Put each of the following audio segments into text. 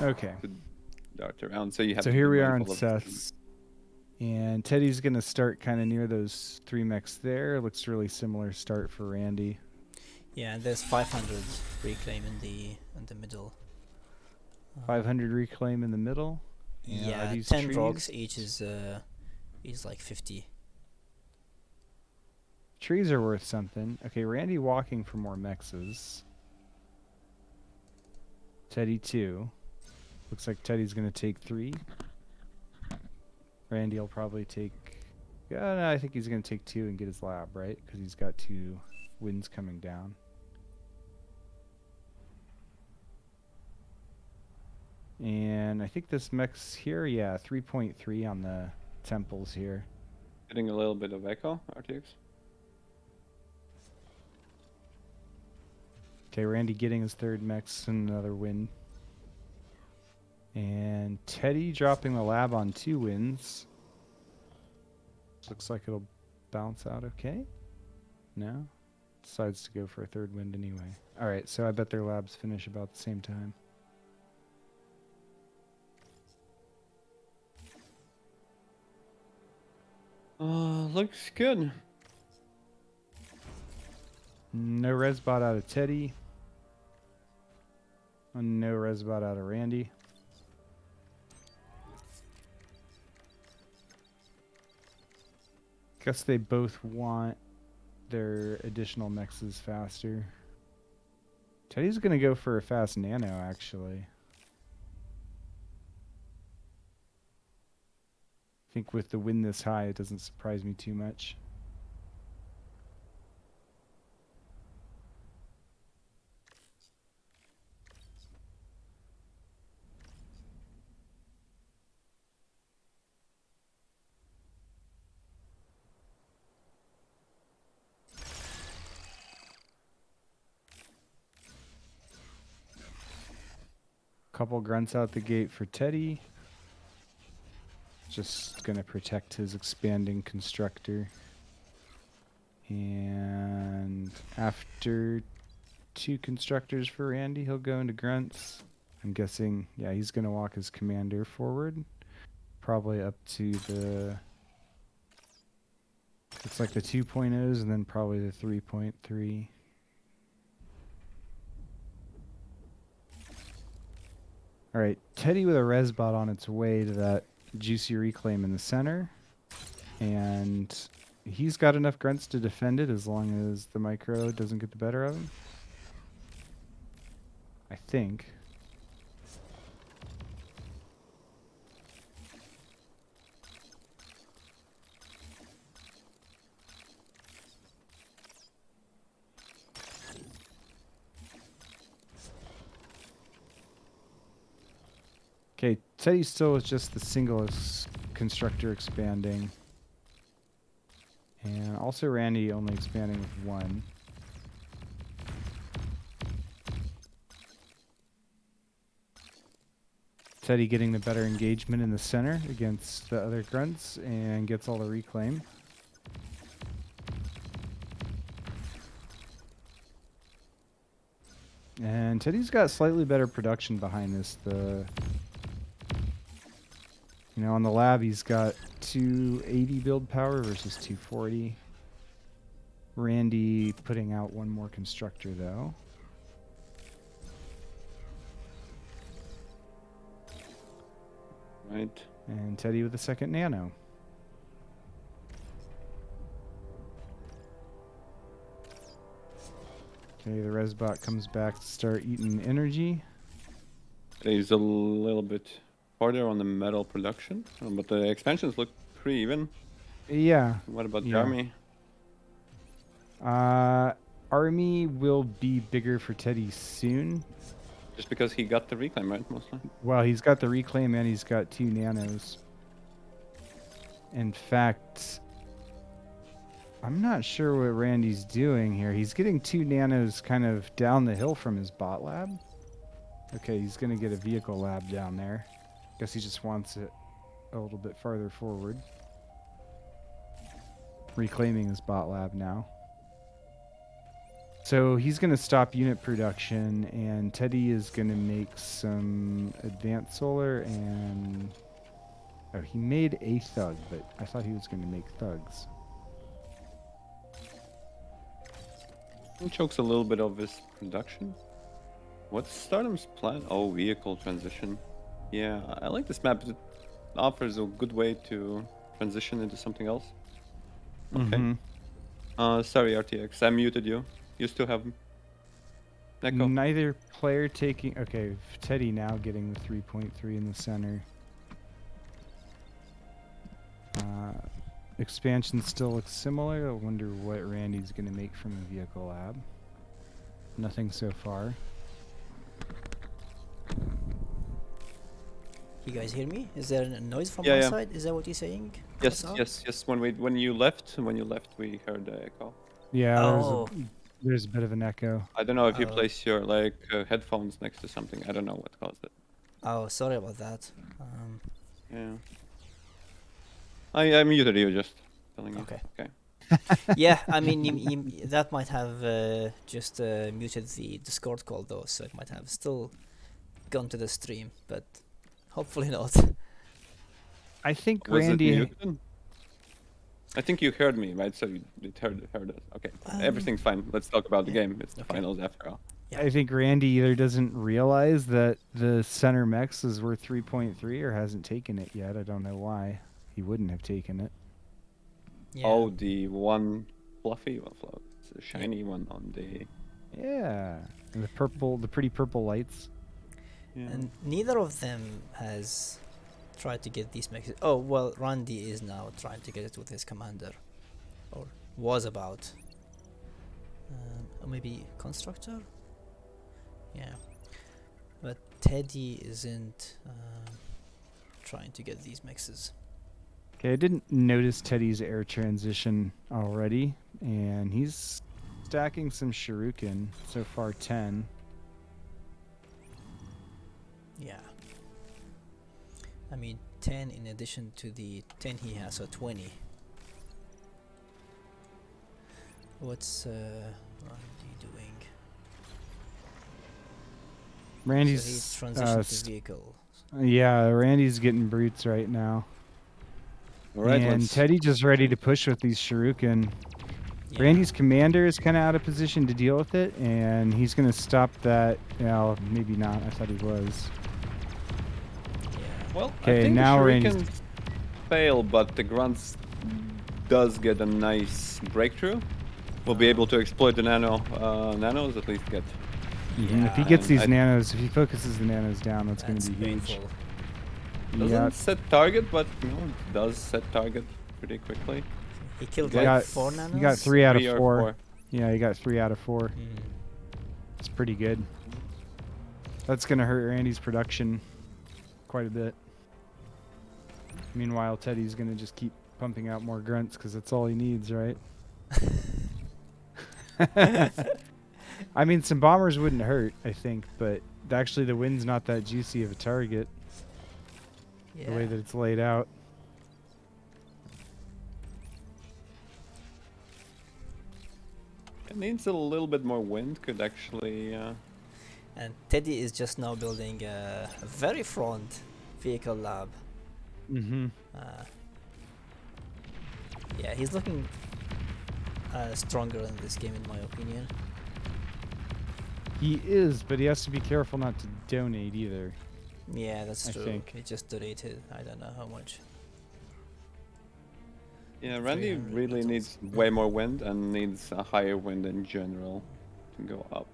Okay. to dart around. So you have So to here be we are on mindful of Seth's. And Teddy's going to start kind of near those 3 mechs there. Looks really similar start for Randy. Yeah, and there's 500 reclaim in the middle. 500 reclaim in the middle. And are Yeah, these 10 trees? rocks each is like 50. Trees are worth something. Okay, Randy walking for more mexes. Teddy 2. Looks like Teddy's going to take 3. Randy will probably take... Yeah, no, I think he's going to take 2 and get his lab, right? Because he's got 2 winds coming down. And I think this mech's here, yeah, 3.3 on the temples here. getting a little bit of echo, RTX. Okay, Randy getting his 3rd mechs and another win. And Teddy dropping the lab on 2 wins. Looks like it'll bounce out okay. No? Decides to go for a 3rd wind anyway. Alright, so I bet their labs finish about the same time. Looks good. No resbot out of Teddy. And no resbot out of Randy. Guess they both want their additional mexes faster. Teddy's gonna go for a fast nano, actually. I think with the win this high, it doesn't surprise me too much. Couple grunts out the gate for Teddy. Just gonna protect his expanding constructor. And after 2 constructors for Randy, he'll go into grunts. I'm guessing, yeah, he's gonna walk his commander forward. Probably up to the... Looks like the 2.0s and then probably the 3.3. Alright, Teddy with a resbot on its way to that juicy reclaim in the center. And he's got enough grunts to defend it as long as the micro doesn't get the better of him. I think. Okay, Teddy still is just the singlest constructor expanding. And also Randy only expanding with 1. Teddy getting the better engagement in the center against the other grunts and gets all the reclaim. And Teddy's got slightly better production behind this. You know, on the lab, he's got 280 build power versus 240. Randy putting out 1 more constructor, though. Right. And Teddy with the 2nd nano. Okay, the resbot comes back to start eating energy. He's a little bit harder on the metal production, but the expansions look pretty even. Yeah. What about the Yeah. army? Army will be bigger for Teddy soon. Just because he got the reclaim, right? Mostly. Well, he's got the reclaim and he's got 2 nanos. In fact, I'm not sure what Randy's doing here. He's getting 2 nanos kind of down the hill from his bot lab. Okay, he's going to get a vehicle lab down there. Guess he just wants it a little bit farther forward. Reclaiming his bot lab now. So he's going to stop unit production, and Teddy is going to make some advanced solar and... Oh, he made a thug, but I thought he was going to make thugs. He chokes a little bit of his production. What's Stardom's plan? Oh, vehicle transition. Yeah, I like this map. It offers a good way to transition into something else. Okay. Sorry, RTX. I muted you. You still have Echo. Neither player taking... Okay, Teddy now getting the 3.3 in the center. Expansion still looks similar. I wonder what Randy's going to make from the vehicle lab. Nothing so far. You guys hear me? Is there a noise from Yeah, my yeah. side? Is that what you're saying? Yes, What's up? yes. When you left, we heard the echo. Yeah, Oh. there's a bit of an echo. I don't know if you Oh. place your headphones next to something. I don't know what caused it. Oh, sorry about that. Yeah. I muted you, just telling you. Okay. Okay. Yeah, I mean, that might have just muted the Discord call though, so it might have still gone to the stream, but hopefully not. I think Was it Randy... muted? I think you heard me, right? So you heard us. Okay. Everything's fine. Let's talk about the yeah. game. It's the Okay. finals after all. Yeah. I think Randy either doesn't realize that the center mex is worth 3.3 or hasn't taken it yet. I don't know why. He wouldn't have taken it. Yeah. Oh, the one fluffy one, it's a shiny one on the. Yeah. And the purple, the pretty purple lights. Yeah. And neither of them has tried to get these mexes. Oh, well, Randy is now trying to get it with his commander. Or was about. Or maybe Constructor? Yeah. But Teddy isn't trying to get these mixes. Okay, I didn't notice Teddy's air transition already, and he's stacking some shuriken. So far, 10. Yeah. I mean, 10 in addition to the 10 he has, so 20. What's Randy doing? Randy's So he's transitioned to vehicle. yeah, Randy's getting brutes right now. All right, and let's. Teddy just ready to push with these shuriken. Yeah. Randy's commander is kind of out of position to deal with it, and he's going to stop that. Well, maybe not. I thought he was. Yeah. Well, Okay, I think now the Randy's- shurikens fail, but the grunts does get a nice breakthrough. We'll be able to exploit the nanos at least get. If he Yeah. gets And these I- nanos, if he focuses the nanos down, that's going That's to be huge. painful. Doesn't Yeah, set target, but it does set target pretty quickly. He killed He like got- 4 nanos? he got 3 out of 3 or 4. Yeah, he got 3 out of 4. Mm. It's pretty good. That's going to hurt Randy's production quite a bit. Meanwhile, Teddy's going to just keep pumping out more grunts because that's all he needs, right? I mean, some bombers wouldn't hurt, I think, but actually the wind's not that juicy of a target Yeah. the way that it's laid out. It needs a little bit more wind. Could actually. And Teddy is just now building a very front vehicle lab. Mm-hmm. Yeah, he's looking stronger in this game, in my opinion. He is, but he has to be careful not to donate either. Yeah, that's I true. think. He just donated, I don't know how much. Yeah, Randy 300 really metals. needs way more wind and needs a higher wind in general to go up.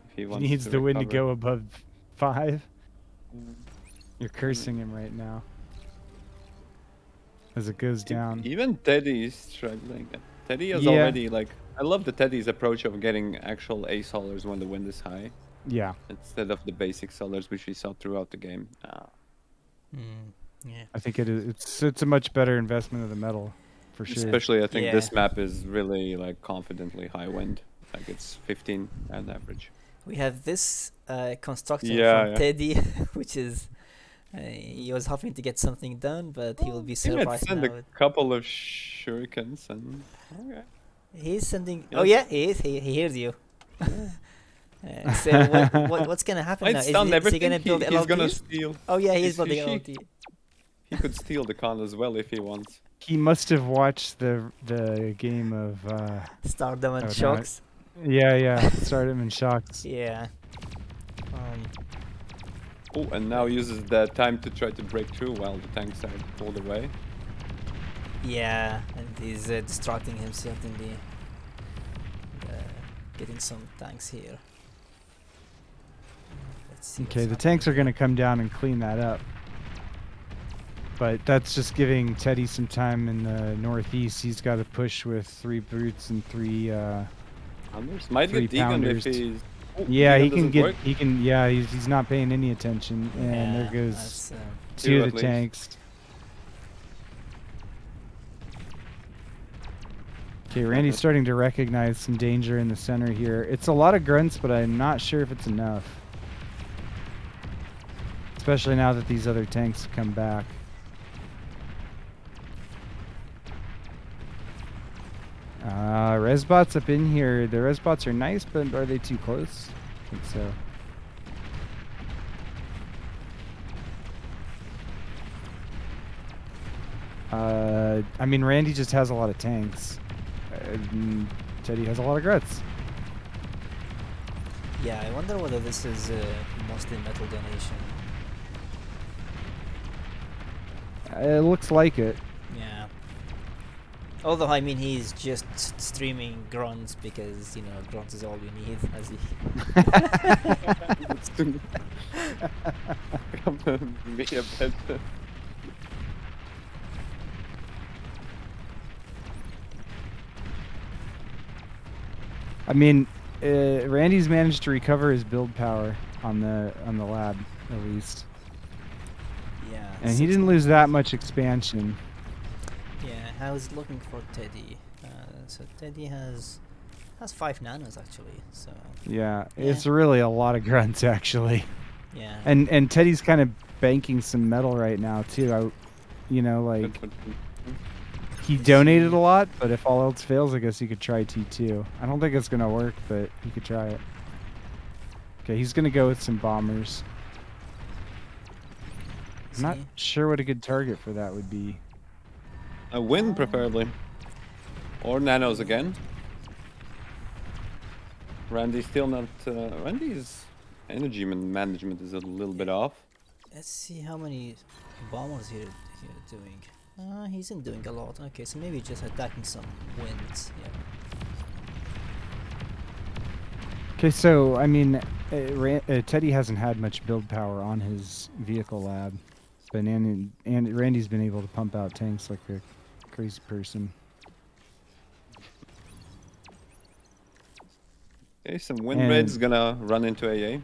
If he He wants needs to the wind to recover. go above 5. Mm. You're cursing him right now. As it goes down. Even Teddy is struggling. Teddy is Yeah. already like. I love the Teddy's approach of getting actual A solars when the wind is high Yeah. instead of the basic solars which we saw throughout the game. Yeah. I think it is. It's a much better investment of the metal, for sure. Especially, I think this Yeah. map is really like confidently high wind. Like it's 15 on average. We have this construction Yeah, from yeah. Teddy, which is he was hoping to get something done, but he will be He might surprised send now. a couple of shurikens and. Okay. He's sending. Yes. Oh yeah, he is. He hears you. So what's gonna happen now? Might stun Is he everything. gonna build He's gonna LLTs? steal. Oh yeah, he's Is building he- LLT. He could steal the con as well if he wants. He must have watched the game of Stardom and Oh, no. shocks. yeah, Stardom and Shocks. Yeah. Oh, and now uses the time to try to break through while the tanks are pulled away. Yeah, and he's distracting himself in the getting some tanks here. Let's see. Okay, what's the tanks are happening. gonna come down and clean that up. But that's just giving Teddy some time in the northeast. He's got to push with 3 brutes and 3. Anders might 3 get Deegan if pounders. he's. Oh, Yeah, Deegan he can doesn't get. work. He can. Yeah, he's not paying any attention, and there Yeah, goes that's, 2 Two of at the least. tanks. Okay, Randy's starting to recognize some danger in the center here. It's a lot of grunts, but I'm not sure if it's enough. Especially now that these other tanks have come back. Resbots up in here. The resbots are nice, but are they too close? I think so. I mean, Randy just has a lot of tanks. Teddy has a lot of grunts. yeah, I wonder whether this is mostly metal donation. It looks like it. Yeah. Although I mean, he's just streaming grunts because you know grunts is all you need. As he. It's too- Me a bit. I mean, Randy's managed to recover his build power on the lab at least, Yeah. and he didn't lose that much expansion. Yeah, I was looking for Teddy. So Teddy has 5 nanos actually. So Yeah, it's really a lot of grunts actually. yeah. And Teddy's kind of banking some metal right now too. You know, like he Is donated he- a lot, but if all else fails, I guess he could try T2. I don't think it's gonna work, but he could try it. Okay, he's gonna go with some bombers. I'm not See? sure what a good target for that would be. A win, preferably. Or nanos again. Randy's still not. Randy's energy management is a little bit off. Let's see how many bombers here doing. He isn't doing a lot. Okay, so maybe just attacking some winds. Yeah. Okay, so I mean, Teddy hasn't had much build power on his vehicle lab, but and Randy's been able to pump out tanks like a crazy person. Okay, some wind And- raids gonna run into AA.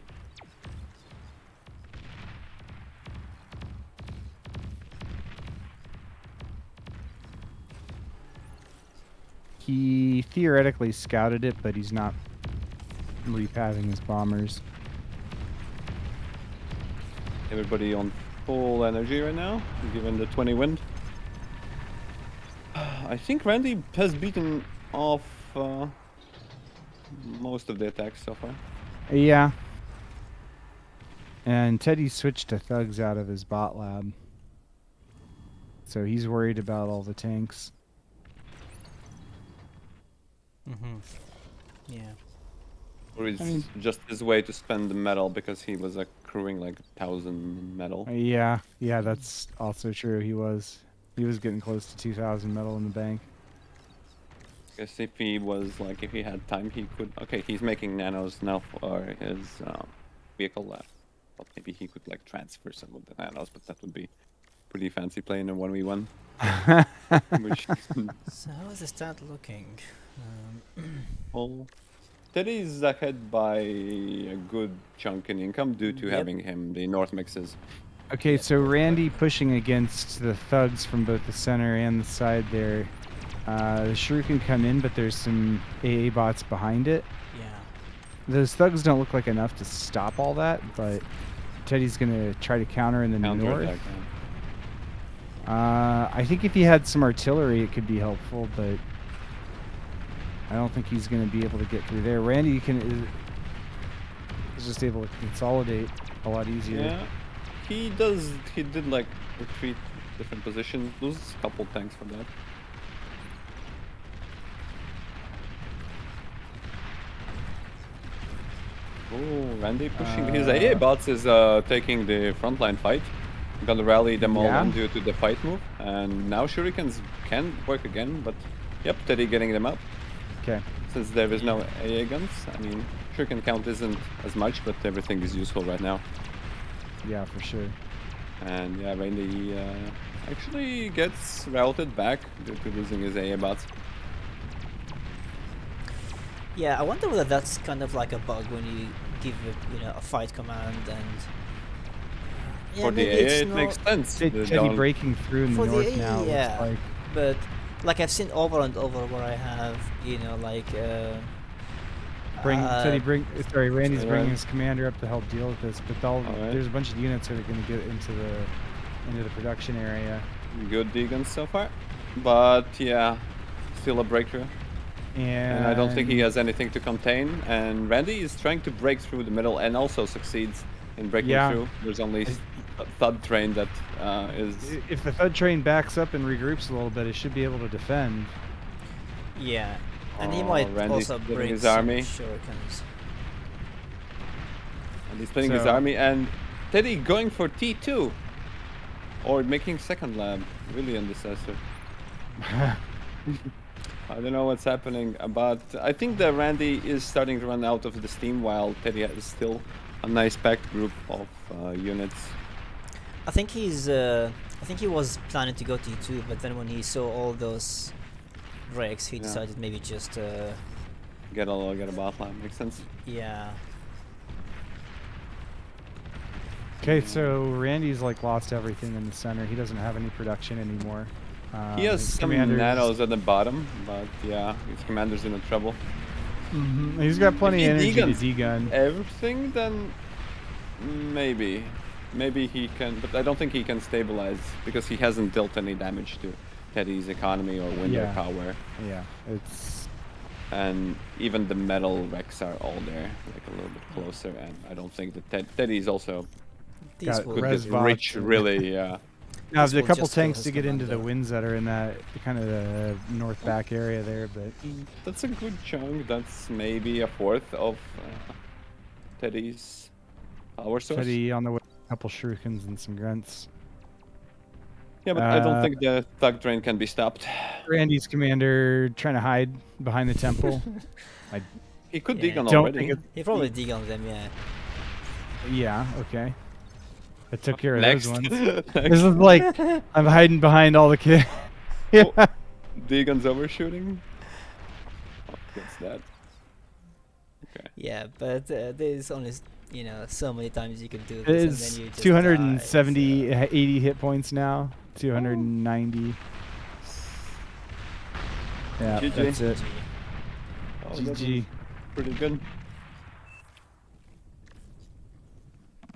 He theoretically scouted it, but he's not repathing his bombers. Everybody on full energy right now, given the 20 wind. I think Randy has beaten off most of the attacks so far. Yeah. And Teddy switched to thugs out of his bot lab. So he's worried about all the tanks. Mm-hmm. Yeah. Or it's I mean- just his way to spend the metal because he was accruing like 1,000 metal. Yeah, that's also true. He was getting close to 2,000 metal in the bank. Guess if he was like, if he had time, he could. Okay, he's making nanos now for his vehicle lab. But maybe he could like transfer some of the nanos, but that would be pretty fancy playing a 1v1. Which So how is the stat looking? well, Teddy's ahead by a good chunk in income due to Yep. having him the north mixes. Okay, so Randy pushing against the thugs from both the center and the side there. The Shrew can come in, but there's some AA bots behind it. Yeah. Those thugs don't look like enough to stop all that, but Teddy's gonna try to counter in the north. Counterattack. I think if he had some artillery, it could be helpful, but I don't think he's going to be able to get through there. Randy is just able to consolidate a lot easier. Yeah, he does. He did like retreat different positions. Loses a couple tanks for that. Oh, Randy pushing. His AA bots is taking the frontline fight. Gonna rally them all Yeah. in due to the fight move. And now shurikens can work again, but yep, Teddy getting them up. Okay. Since there is no AA guns, I mean, shuriken count isn't as much, but everything is useful right now. Yeah, for sure. And yeah, Randy actually gets routed back due to losing his AA bots. Yeah, I wonder whether that's kind of like a bug when you give a fight command and. Yeah, For the maybe AA, it's it makes not- sense. Teddy They don't- breaking through in the For the north AA, now. yeah. Looks like. But like I've seen over and over where I have, like. Randy's Sorry, bringing Ryan. his commander up to help deal with this, but Alright. there's a bunch of units that are going to get into the production area. Good Deegans so far. But yeah, still a breakthrough. And I don't think he has anything to contain. And Randy is trying to break through the middle and also succeeds in breaking Yeah. through. There's only a thud train that is. If the Thud train backs up and regroups a little bit, it should be able to defend. Yeah, and he Oh, might Randy's also splitting bring his some army. shurikens. And he's splitting his So- army. And Teddy going for T2. Or making second lab. Really indecisive. I don't know what's happening, but I think that Randy is starting to run out of the steam while Teddy has still a nice packed group of units. I think he was planning to go to E2, but then when he saw all those wrecks, he Yeah. decided maybe just Get a bot line, makes sense. yeah. Okay, so Randy's like lost everything in the center. He doesn't have any production anymore. He has his some commanders- nanos at the bottom, but yeah, his commander's in trouble. Mhm, He's got plenty of If energy he to degun. Everything, then maybe he can, but I don't think he can stabilize because he hasn't dealt any damage to Teddy's economy or wind or Yeah. power. Yeah, it's And even the metal wrecks are all there, like a little bit closer. And I don't think that Teddy's also These Got will could res get bots rich, and- really. Yeah. now This there's a will couple just kill tanks his to get into the commander. winds that are in that kind of the north back area there, but That's a good chunk. That's maybe a fourth of Teddy's power source. Teddy on the way, a couple shurikens and some grunts. Yeah, but I don't Uh, think the thug train can be stopped. Randy's commander trying to hide behind the temple. He could Yeah. degun Don't already. think it's- He probably degunned them, yeah. Yeah, okay. I took care of Next. those ones. Next. This is like I'm hiding behind all the kids. Yeah. Oh, Degon's overshooting. Oh, what's that? Okay. Yeah, but there's only so many times you can do It this, and is then you just 270, die, 80 hit points now. 290. Yeah, GG. that's so. it. GG. Oh, that was GG. pretty good.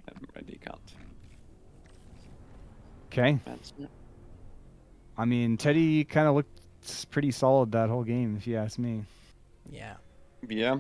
I'm ready, count. Okay. That's I mean, Teddy kind of looked pretty solid that whole game, if you ask me. Yeah. Yeah,